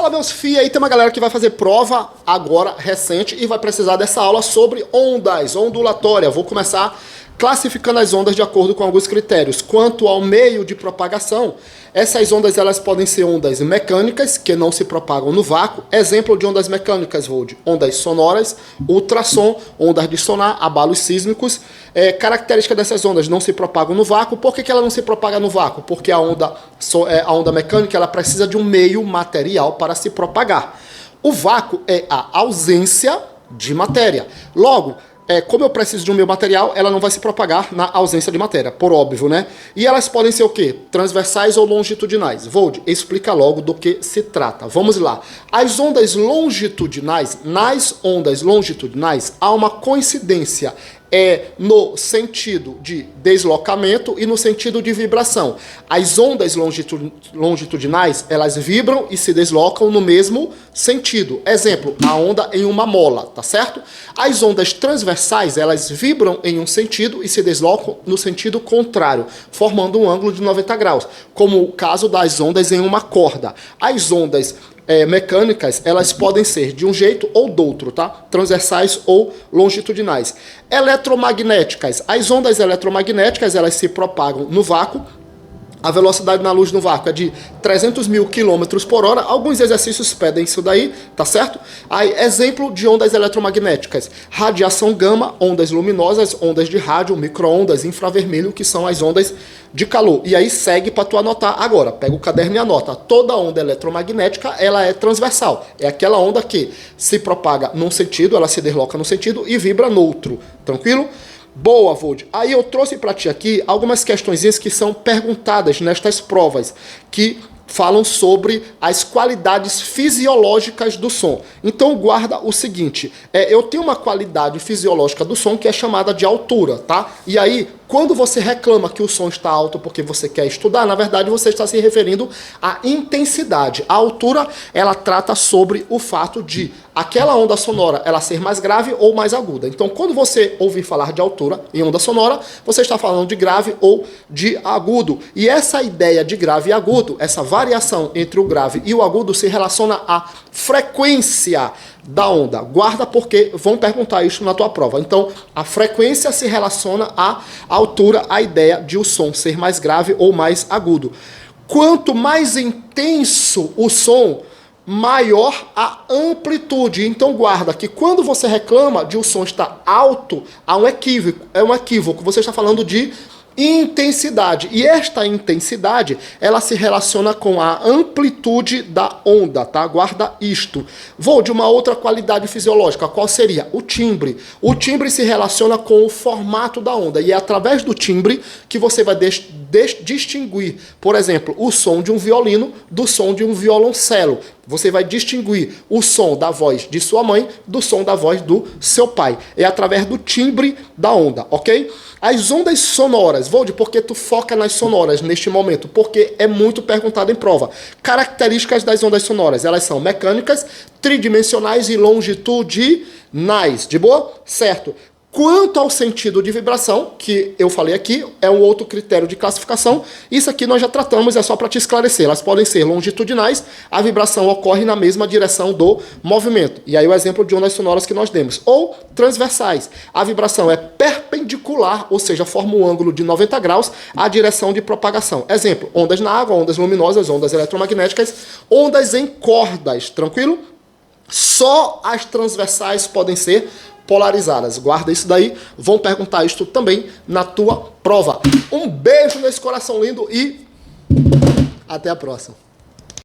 Fala, meus filhos, aí tem uma galera que vai fazer prova agora, recente, e vai precisar dessa aula sobre ondas, ondulatória. Vou começar classificando as ondas de acordo com alguns critérios. Quanto ao meio de propagação, essas ondas elas podem ser ondas mecânicas, que não se propagam no vácuo. Exemplo de ondas mecânicas, Vold: ondas sonoras, ultrassom, ondas de sonar, abalos sísmicos. Característica dessas ondas: não se propagam no vácuo. Por que ela não se propaga no vácuo? Porque a onda mecânica ela precisa de um meio material para se propagar. O vácuo é a ausência de matéria. Logo, como eu preciso de um meio material, ela não vai se propagar na ausência de matéria, por óbvio, né? E elas podem ser o quê? Transversais ou longitudinais? Vold, explica logo do que se trata. Vamos lá. As ondas longitudinais, nas ondas longitudinais, há uma coincidência no sentido de deslocamento e no sentido de vibração. As ondas longitudinais, elas vibram e se deslocam no mesmo sentido. Exemplo, a onda em uma mola, tá certo? As ondas transversais, elas vibram em um sentido e se deslocam no sentido contrário, formando um ângulo de 90 graus, como o caso das ondas em uma corda. As ondas mecânicas, elas podem ser de um jeito ou do outro, tá? Transversais ou longitudinais. Eletromagnéticas. As ondas eletromagnéticas, elas se propagam no vácuo. A velocidade na luz no vácuo é de 300 mil km por hora. Alguns exercícios pedem isso daí, tá certo? Aí, exemplo de ondas eletromagnéticas: radiação gama, ondas luminosas, ondas de rádio, micro-ondas, infravermelho, que são as ondas de calor. E aí segue para tu anotar agora. Pega o caderno e anota. Toda onda eletromagnética, ela é transversal. É aquela onda que se propaga num sentido, ela se desloca num sentido e vibra no outro. Tranquilo? Boa, Vold. Aí eu trouxe para ti aqui algumas questõezinhas que são perguntadas nestas provas, que falam sobre as qualidades fisiológicas do som. Então guarda o seguinte: eu tenho uma qualidade fisiológica do som que é chamada de altura, tá? E aí, quando você reclama que o som está alto porque você quer estudar, na verdade você está se referindo à intensidade. A altura, ela trata sobre o fato de aquela onda sonora ela ser mais grave ou mais aguda. Então, quando você ouvir falar de altura em onda sonora, você está falando de grave ou de agudo. E essa ideia de grave e agudo, essa variação entre o grave e o agudo, se relaciona à frequência da onda. Guarda, porque vão perguntar isso na tua prova. Então, a frequência se relaciona à altura, a ideia de o som ser mais grave ou mais agudo. Quanto mais intenso o som, maior a amplitude. Então guarda que quando você reclama de o som estar alto, há um equívoco. É um equívoco. Você está falando de intensidade. E esta intensidade, ela se relaciona com a amplitude da onda, tá? Guarda isto. Vou de uma outra qualidade fisiológica. Qual seria? O timbre. O timbre se relaciona com o formato da onda. E é através do timbre que você vai distinguir, por exemplo, o som de um violino do som de um violoncelo. Você vai distinguir o som da voz de sua mãe do som da voz do seu pai. É através do timbre da onda, ok? As ondas sonoras, Vold, por que tu foca nas sonoras neste momento? Porque é muito perguntado em prova. Características das ondas sonoras: elas são mecânicas, tridimensionais e longitudinais. De boa? Certo. Quanto ao sentido de vibração, que eu falei aqui, é um outro critério de classificação. Isso aqui nós já tratamos, é só para te esclarecer. Elas podem ser longitudinais, a vibração ocorre na mesma direção do movimento. E aí o exemplo de ondas sonoras que nós demos. Ou transversais, a vibração é perpendicular, ou seja, forma um ângulo de 90 graus à direção de propagação. Exemplo: ondas na água, ondas luminosas, ondas eletromagnéticas, ondas em cordas. Tranquilo? Só as transversais podem ser polarizadas. Guarda isso daí, vão perguntar isso também na tua prova. Um beijo nesse coração lindo e até a próxima.